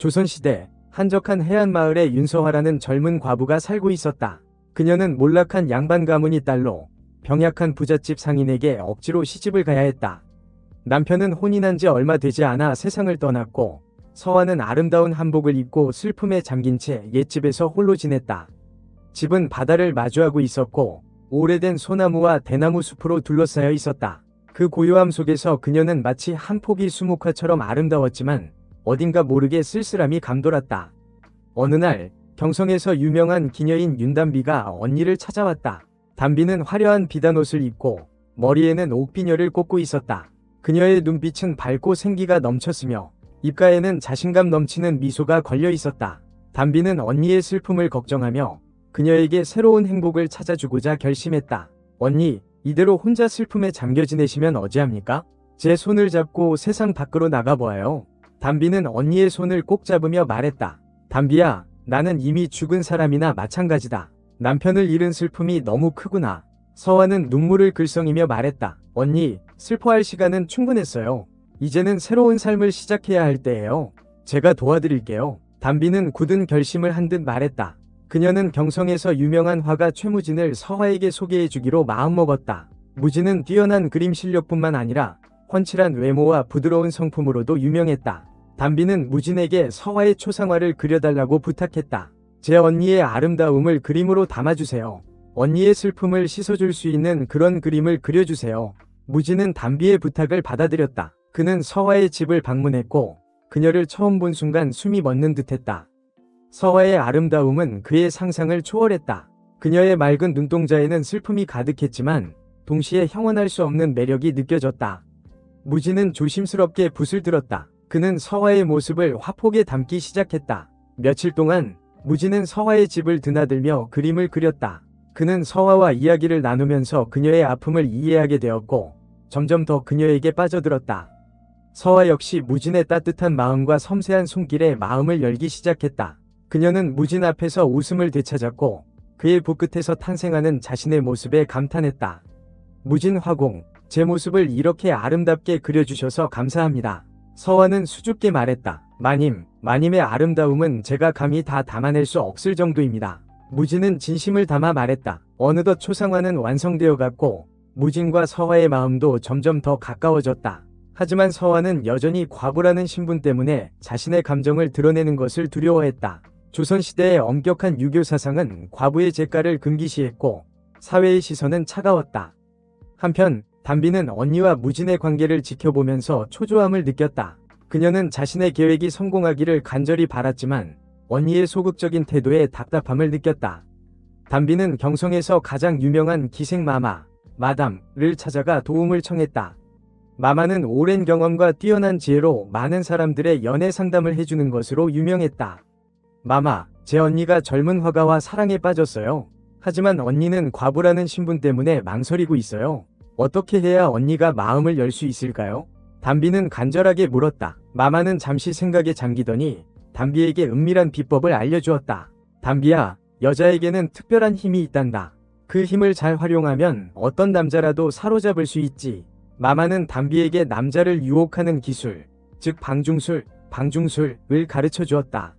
조선시대 한적한 해안마을에 윤서화라는 젊은 과부가 살고 있었다. 그녀는 몰락한 양반 가문이 딸로 병약한 부잣집 상인에게 억지로 시집을 가야 했다. 남편은 혼인한 지 얼마 되지 않아 세상을 떠났고 서화는 아름다운 한복을 입고 슬픔에 잠긴 채 옛집에서 홀로 지냈다. 집은 바다를 마주하고 있었고 오래된 소나무와 대나무 숲으로 둘러싸여 있었다. 그 고요함 속에서 그녀는 마치 한 포기 수묵화처럼 아름다웠지만 어딘가 모르게 쓸쓸함이 감돌았다. 어느 날 경성에서 유명한 기녀인 윤담비가 언니를 찾아왔다. 담비는 화려한 비단옷을 입고 머리에는 옥비녀를 꽂고 있었다. 그녀의 눈빛은 밝고 생기가 넘쳤으며 입가에는 자신감 넘치는 미소가 걸려 있었다. 담비는 언니의 슬픔을 걱정하며 그녀에게 새로운 행복을 찾아주고자 결심했다. 언니, 이대로 혼자 슬픔에 잠겨 지내시면 어찌합니까? 제 손을 잡고 세상 밖으로 나가보아요. 담비는 언니의 손을 꼭 잡으며 말했다. 담비야, 나는 이미 죽은 사람이나 마찬가지다. 남편을 잃은 슬픔이 너무 크구나. 서화는 눈물을 글썽이며 말했다. 언니, 슬퍼할 시간은 충분했어요. 이제는 새로운 삶을 시작해야 할 때예요. 제가 도와드릴게요. 담비는 굳은 결심을 한 듯 말했다. 그녀는 경성에서 유명한 화가 최무진을 서화에게 소개해주기로 마음먹었다. 무진은 뛰어난 그림 실력뿐만 아니라 훤칠한 외모와 부드러운 성품으로도 유명했다. 담비는 무진에게 서화의 초상화를 그려달라고 부탁했다. 제 언니의 아름다움을 그림으로 담아주세요. 언니의 슬픔을 씻어줄 수 있는 그런 그림을 그려주세요. 무진은 담비의 부탁을 받아들였다. 그는 서화의 집을 방문했고 그녀를 처음 본 순간 숨이 멎는 듯했다. 서화의 아름다움은 그의 상상을 초월했다. 그녀의 맑은 눈동자에는 슬픔이 가득했지만 동시에 형언할 수 없는 매력이 느껴졌다. 무진은 조심스럽게 붓을 들었다. 그는 서화의 모습을 화폭에 담기 시작했다. 며칠 동안 무진은 서화의 집을 드나들며 그림을 그렸다. 그는 서화와 이야기를 나누면서 그녀의 아픔을 이해하게 되었고 점점 더 그녀에게 빠져들었다. 서화 역시 무진의 따뜻한 마음과 섬세한 손길에 마음을 열기 시작했다. 그녀는 무진 앞에서 웃음을 되찾았고 그의 붓끝에서 탄생하는 자신의 모습에 감탄했다. 무진 화공, 제 모습을 이렇게 아름답게 그려주셔서 감사합니다. 서화는 수줍게 말했다. 마님의 아름다움은 제가 감히 다 담아낼 수 없을 정도입니다. 무진은 진심을 담아 말했다. 어느덧 초상화는 완성되어 갔고 무진과 서화의 마음도 점점 더 가까워졌다. 하지만 서화는 여전히 과부라는 신분 때문에 자신의 감정을 드러내는 것을 두려워했다. 조선시대의 엄격한 유교 사상은 과부의 재가를 금기시했고 사회의 시선은 차가웠다. 한편 담비는 언니와 무진의 관계를 지켜보면서 초조함을 느꼈다. 그녀는 자신의 계획이 성공하기를 간절히 바랐지만 언니의 소극적인 태도에 답답함을 느꼈다. 담비는 경성에서 가장 유명한 기생마마, 마담을 찾아가 도움을 청했다. 마마는 오랜 경험과 뛰어난 지혜로 많은 사람들의 연애 상담을 해주는 것으로 유명했다. 마마, 제 언니가 젊은 화가와 사랑에 빠졌어요. 하지만 언니는 과부라는 신분 때문에 망설이고 있어요. 어떻게 해야 언니가 마음을 열 수 있을까요? 담비는 간절하게 물었다. 마마는 잠시 생각에 잠기더니 담비에게 은밀한 비법을 알려주었다. 담비야, 여자에게는 특별한 힘이 있단다. 그 힘을 잘 활용하면 어떤 남자라도 사로잡을 수 있지. 마마는 담비에게 남자를 유혹하는 기술, 즉 방중술을 가르쳐 주었다.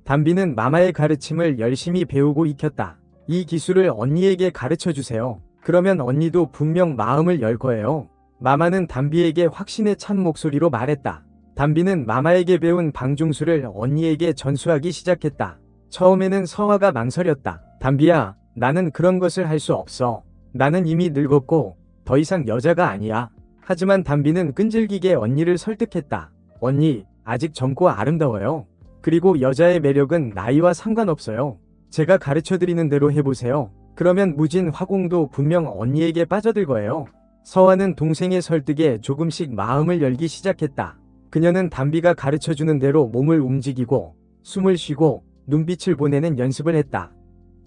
담비는 마마의 가르침을 열심히 배우고 익혔다. 이 기술을 언니에게 가르쳐 주세요. 그러면 언니도 분명 마음을 열 거예요. 마마는 담비에게 확신에 찬 목소리로 말했다. 담비는 마마에게 배운 방중술을 언니에게 전수하기 시작했다. 처음에는 서화가 망설였다. 담비야, 나는 그런 것을 할 수 없어. 나는 이미 늙었고 더 이상 여자가 아니야. 하지만 담비는 끈질기게 언니를 설득했다. 언니, 아직 젊고 아름다워요. 그리고 여자의 매력은 나이와 상관없어요. 제가 가르쳐드리는 대로 해보세요. 그러면 무진 화공도 분명 언니에게 빠져들 거예요. 서화는 동생의 설득에 조금씩 마음을 열기 시작했다. 그녀는 담비가 가르쳐주는 대로 몸을 움직이고 숨을 쉬고 눈빛을 보내는 연습을 했다.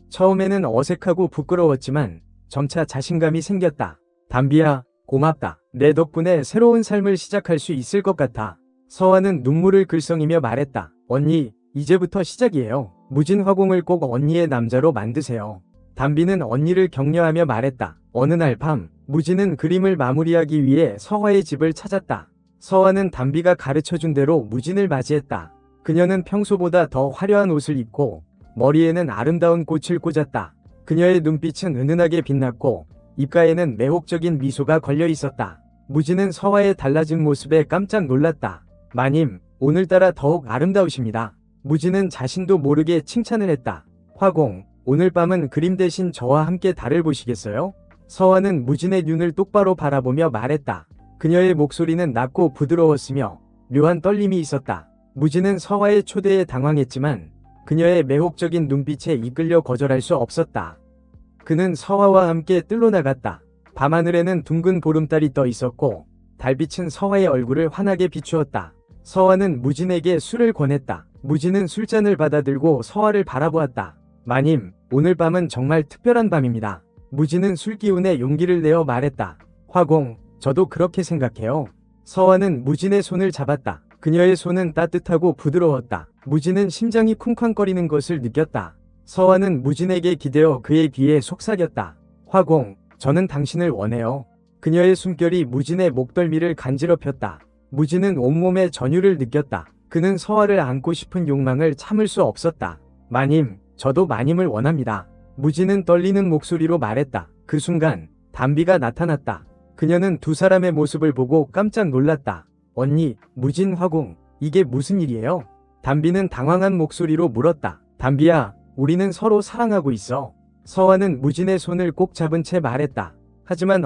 처음에는 어색하고 부끄러웠지만 점차 자신감이 생겼다. 담비야, 고맙다. 내 덕분에 새로운 삶을 시작할 수 있을 것 같아. 서화는 눈물을 글썽이며 말했다. 언니, 이제부터 시작이에요. 무진 화공을 꼭 언니의 남자로 만드세요. 담비는 언니를 격려하며 말했다. 어느 날 밤, 무진은 그림을 마무리하기 위해 서화의 집을 찾았다. 서화는 담비가 가르쳐준 대로 무진을 맞이했다. 그녀는 평소보다 더 화려한 옷을 입고 머리에는 아름다운 꽃을 꽂았다. 그녀의 눈빛은 은은하게 빛났고 입가에는 매혹적인 미소가 걸려 있었다. 무진은 서화의 달라진 모습에 깜짝 놀랐다. 마님, 오늘따라 더욱 아름다우십니다. 무진은 자신도 모르게 칭찬을 했다. 화공, 오늘 밤은 그림 대신 저와 함께 달을 보시겠어요? 서화는 무진의 눈을 똑바로 바라보며 말했다. 그녀의 목소리는 낮고 부드러웠으며 묘한 떨림이 있었다. 무진은 서화의 초대에 당황했지만 그녀의 매혹적인 눈빛에 이끌려 거절할 수 없었다. 그는 서화와 함께 뜰로 나갔다. 밤하늘에는 둥근 보름달이 떠 있었고 달빛은 서화의 얼굴을 환하게 비추었다. 서화는 무진에게 술을 권했다. 무진은 술잔을 받아들고 서화를 바라보았다. 마님, 오늘 밤은 정말 특별한 밤입니다. 무진은 술기운에 용기를 내어 말했다. 화공, 저도 그렇게 생각해요. 서화는 무진의 손을 잡았다. 그녀의 손은 따뜻하고 부드러웠다. 무진은 심장이 쿵쾅거리는 것을 느꼈다. 서화는 무진에게 기대어 그의 귀에 속삭였다. 화공, 저는 당신을 원해요. 그녀의 숨결이 무진의 목덜미를 간지럽혔다. 무진은 온몸에 전율을 느꼈다. 그는 서화를 안고 싶은 욕망을 참을 수 없었다. 마님, 저도 마님을 원합니다. 무진은 떨리는 목소리로 말했다. 그 순간 담비가 나타났다. 그녀는 두 사람의 모습을 보고 깜짝 놀랐다. 언니, 무진 화공, 이게 무슨 일이에요? 담비는 당황한 목소리로 물었다. 담비야, 우리는 서로 사랑하고 있어. 서화는 무진의 손을 꼭 잡은 채 말했다. 하지만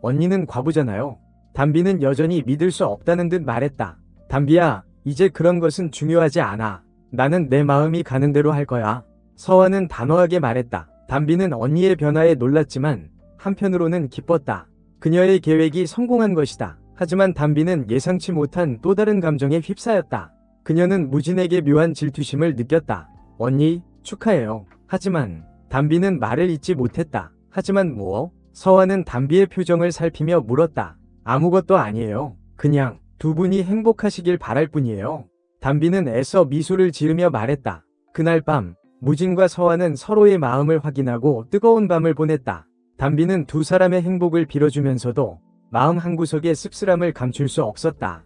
언니는 과부잖아요. 담비는 여전히 믿을 수 없다는 듯 말했다. 담비야, 이제 그런 것은 중요하지 않아. 나는 내 마음이 가는 대로 할 거야. 서화는 단호하게 말했다. 담비는 언니의 변화에 놀랐지만 한편으로는 기뻤다. 그녀의 계획이 성공한 것이다. 하지만 담비는 예상치 못한 또 다른 감정에 휩싸였다. 그녀는 무진에게 묘한 질투심을 느꼈다. 언니, 축하해요. 하지만 담비는 말을 잇지 못했다. 하지만 뭐? 서화는 담비의 표정을 살피며 물었다. 아무것도 아니에요. 그냥 두 분이 행복하시길 바랄 뿐이에요. 담비는 애써 미소를 지으며 말했다. 그날 밤 무진과 서화는 서로의 마음을 확인하고 뜨거운 밤을 보냈다. 담비는 두 사람의 행복을 빌어주면서도 마음 한구석에 씁쓸함을 감출 수 없었다.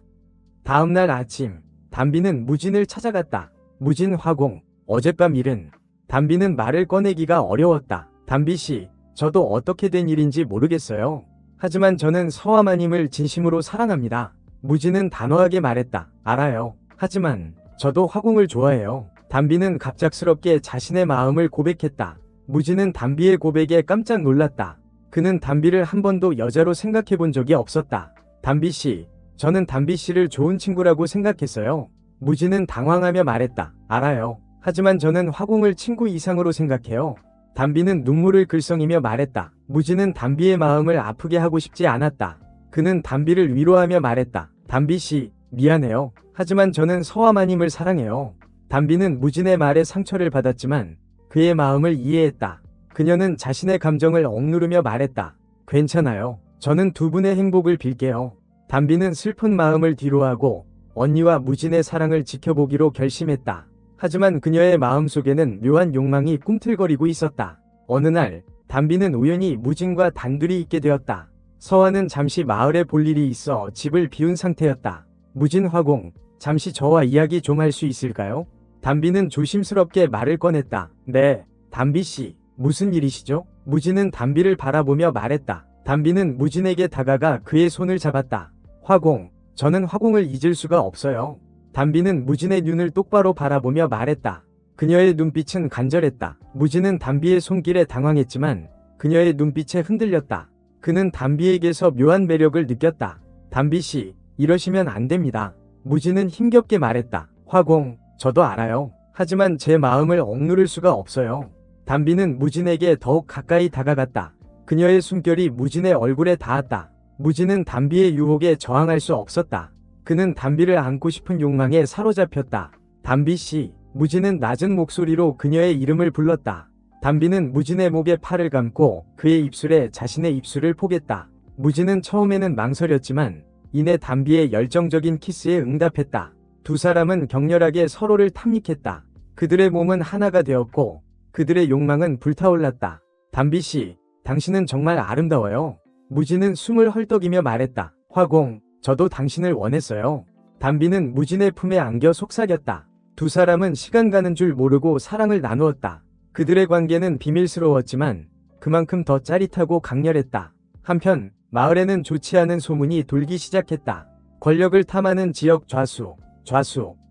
다음 날 아침 담비는 무진을 찾아갔다. 무진 화공, 어젯밤 일은? 담비는 말을 꺼내기가 어려웠다. 담비씨, 저도 어떻게 된 일인지 모르겠어요. 하지만 저는 서화마님을 진심으로 사랑합니다. 무진은 단호하게 말했다. 알아요. 하지만 저도 화공을 좋아해요. 담비는 갑작스럽게 자신의 마음을 고백했다. 무진은 담비의 고백에 깜짝 놀랐다. 그는 담비를 한 번도 여자로 생각해 본 적이 없었다. 담비씨, 저는 담비씨를 좋은 친구라고 생각했어요. 무진은 당황하며 말했다. 알아요. 하지만 저는 화공을 친구 이상으로 생각해요. 담비는 눈물을 글썽이며 말했다. 무진은 담비의 마음을 아프게 하고 싶지 않았다. 그는 담비를 위로하며 말했다. 담비씨, 미안해요. 하지만 저는 서화마님을 사랑해요. 담비는 무진의 말에 상처를 받았지만 그의 마음을 이해했다. 그녀는 자신의 감정을 억누르며 말했다. 괜찮아요. 저는 두 분의 행복을 빌게요. 담비는 슬픈 마음을 뒤로하고 언니와 무진의 사랑을 지켜보기로 결심했다. 하지만 그녀의 마음속에는 묘한 욕망이 꿈틀거리고 있었다. 어느 날 담비는 우연히 무진과 단둘이 있게 되었다. 서화는 잠시 마을에 볼 일이 있어 집을 비운 상태였다. 무진 화공, 잠시 저와 이야기 좀 할 수 있을까요? 담비는 조심스럽게 말을 꺼냈다. 네, 담비씨, 무슨 일이시죠? 무진은 담비를 바라보며 말했다. 담비는 무진에게 다가가 그의 손을 잡았다. 화공, 저는 화공을 잊을 수가 없어요. 담비는 무진의 눈을 똑바로 바라보며 말했다. 그녀의 눈빛은 간절했다. 무진은 담비의 손길에 당황했지만 그녀의 눈빛에 흔들렸다. 그는 담비에게서 묘한 매력을 느꼈다. 담비씨, 이러시면 안 됩니다. 무진은 힘겹게 말했다. 화공, 저도 알아요. 하지만 제 마음을 억누를 수가 없어요. 담비는 무진에게 더욱 가까이 다가갔다. 그녀의 숨결이 무진의 얼굴에 닿았다. 무진은 담비의 유혹에 저항할 수 없었다. 그는 담비를 안고 싶은 욕망에 사로잡혔다. 담비씨, 무진은 낮은 목소리로 그녀의 이름을 불렀다. 담비는 무진의 목에 팔을 감고 그의 입술에 자신의 입술을 포겠다. 무진은 처음에는 망설였지만 이내 담비의 열정적인 키스에 응답했다. 두 사람은 격렬하게 서로를 탐닉했다. 그들의 몸은 하나가 되었고 그들의 욕망은 불타올랐다. 담비씨, 당신은 정말 아름다워요. 무진은 숨을 헐떡이며 말했다. 화공, 저도 당신을 원했어요. 담비는 무진의 품에 안겨 속삭였다. 두 사람은 시간 가는 줄 모르고 사랑을 나누었다. 그들의 관계는 비밀스러웠지만 그만큼 더 짜릿하고 강렬했다. 한편 마을에는 좋지 않은 소문이 돌기 시작했다. 권력을 탐하는 지역 좌수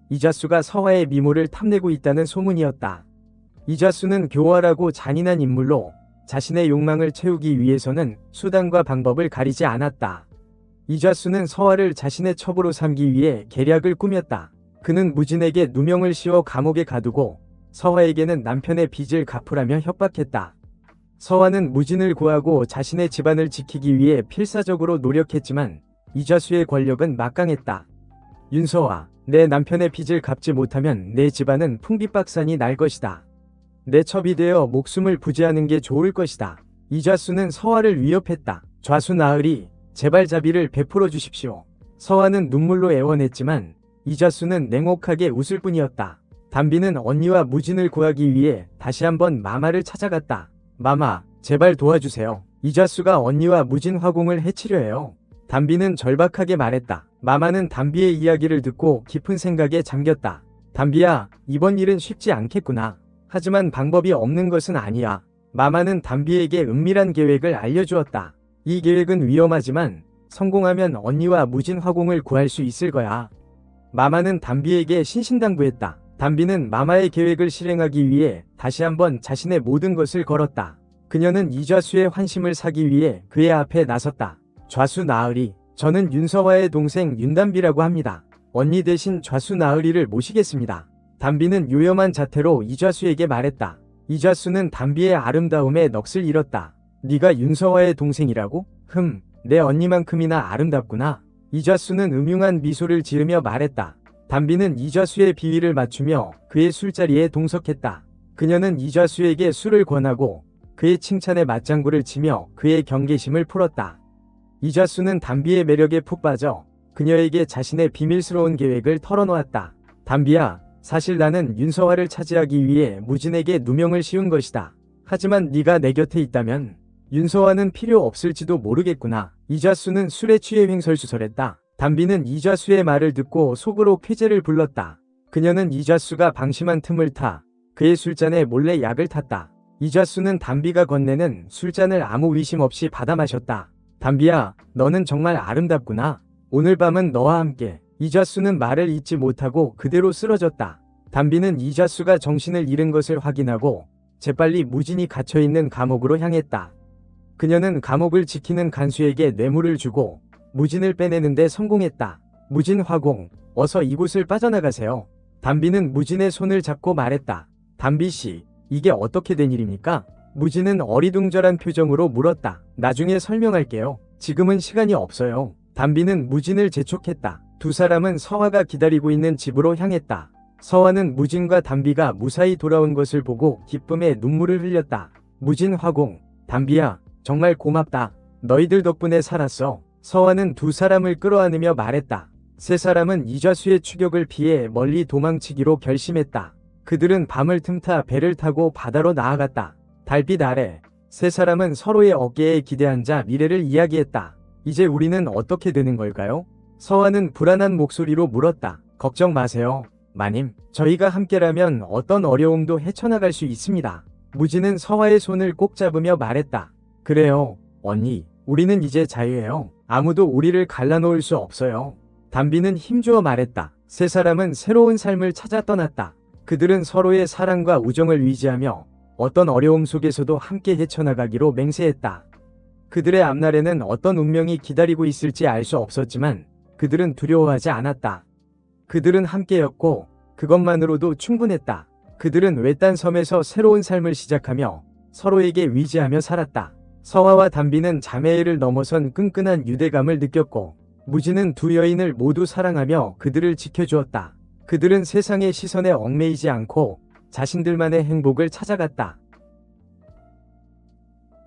이좌수가 서화의 미모를 탐내고 있다는 소문이었다. 이좌수는 교활하고 잔인한 인물로 자신의 욕망을 채우기 위해서는 수단과 방법을 가리지 않았다. 이좌수는 서화를 자신의 첩으로 삼기 위해 계략을 꾸몄다. 그는 무진에게 누명을 씌워 감옥에 가두고 서화에게는 남편의 빚을 갚으라며 협박했다. 서화는 무진을 구하고 자신의 집안을 지키기 위해 필사적으로 노력했지만 이좌수의 권력은 막강했다. 윤서화, 내 남편의 빚을 갚지 못하면 내 집안은 풍비박산이 날 것이다. 내 첩이 되어 목숨을 부지하는 게 좋을 것이다. 이좌수는 서화를 위협했다. 좌수 나으리, 제발 자비를 베풀어 주십시오. 서화는 눈물로 애원했지만 이좌수는 냉혹하게 웃을 뿐이었다. 담비는 언니와 무진을 구하기 위해 다시 한번 마마를 찾아갔다. 마마, 제발 도와주세요. 이좌수가 언니와 무진 화공을 해치려 해요. 담비는 절박하게 말했다. 마마는 담비의 이야기를 듣고 깊은 생각에 잠겼다. 담비야, 이번 일은 쉽지 않겠구나. 하지만 방법이 없는 것은 아니야. 마마는 담비에게 은밀한 계획을 알려주었다. 이 계획은 위험하지만 성공하면 언니와 무진 화공을 구할 수 있을 거야. 마마는 담비에게 신신당부했다. 담비는 마마의 계획을 실행하기 위해 다시 한번 자신의 모든 것을 걸었다. 그녀는 이좌수의 환심을 사기 위해 그의 앞에 나섰다. 좌수 나으리, 저는 윤서화의 동생 윤담비라고 합니다. 언니 대신 좌수 나으리를 모시겠습니다. 담비는 요염한 자태로 이좌수에게 말했다. 이좌수는 담비의 아름다움에 넋을 잃었다. 네가 윤서화의 동생이라고? 내 언니만큼이나 아름답구나. 이좌수는 음흉한 미소를 지으며 말했다. 담비는 이좌수의 비위를 맞추며 그의 술자리에 동석했다. 그녀는 이좌수에게 술을 권하고 그의 칭찬에 맞장구를 치며 그의 경계심을 풀었다. 이좌수는 담비의 매력에 푹 빠져 그녀에게 자신의 비밀스러운 계획을 털어놓았다. 담비야, 사실 나는 윤서화를 차지하기 위해 무진에게 누명을 씌운 것이다. 하지만 네가 내 곁에 있다면 윤서화는 필요 없을지도 모르겠구나. 이좌수는 술에 취해 횡설수설했다. 담비는 이좌수의 말을 듣고 속으로 쾌재를 불렀다. 그녀는 이좌수가 방심한 틈을 타 그의 술잔에 몰래 약을 탔다. 이좌수는 담비가 건네는 술잔을 아무 의심 없이 받아 마셨다. 담비야, 너는 정말 아름답구나. 오늘 밤은 너와 함께. 이좌수는 말을 잇지 못하고 그대로 쓰러졌다. 담비는 이좌수가 정신을 잃은 것을 확인하고 재빨리 무진이 갇혀있는 감옥으로 향했다. 그녀는 감옥을 지키는 간수에게 뇌물을 주고 무진을 빼내는데 성공했다. 무진 화공, 어서 이곳을 빠져나가세요. 담비는 무진의 손을 잡고 말했다. 담비씨, 이게 어떻게 된 일입니까? 무진은 어리둥절한 표정으로 물었다. 나중에 설명할게요. 지금은 시간이 없어요. 담비는 무진을 재촉했다. 두 사람은 서화가 기다리고 있는 집으로 향했다. 서화는 무진과 담비가 무사히 돌아온 것을 보고 기쁨에 눈물을 흘렸다. 무진 화공, 담비야, 정말 고맙다. 너희들 덕분에 살았어. 서화는 두 사람을 끌어안으며 말했다. 세 사람은 이좌수의 추격을 피해 멀리 도망치기로 결심했다. 그들은 밤을 틈타 배를 타고 바다로 나아갔다. 달빛 아래 세 사람은 서로의 어깨에 기대앉아 미래를 이야기했다. 이제 우리는 어떻게 되는 걸까요? 서화는 불안한 목소리로 물었다. 걱정 마세요, 마님. 저희가 함께라면 어떤 어려움도 헤쳐나갈 수 있습니다. 무진은 서화의 손을 꼭 잡으며 말했다. 그래요, 언니. 우리는 이제 자유해요. 아무도 우리를 갈라놓을 수 없어요. 담비는 힘주어 말했다. 세 사람은 새로운 삶을 찾아 떠났다. 그들은 서로의 사랑과 우정을 의지하며 어떤 어려움 속에서도 함께 헤쳐나가기로 맹세했다. 그들의 앞날에는 어떤 운명이 기다리고 있을지 알 수 없었지만 그들은 두려워하지 않았다. 그들은 함께였고 그것만으로도 충분했다. 그들은 외딴 섬에서 새로운 삶을 시작하며 서로에게 위지하며 살았다. 서화와 담비는 자매애를 넘어선 끈끈한 유대감을 느꼈고 무진은 두 여인을 모두 사랑하며 그들을 지켜주었다. 그들은 세상의 시선에 얽매이지 않고 자신들만의 행복을 찾아갔다.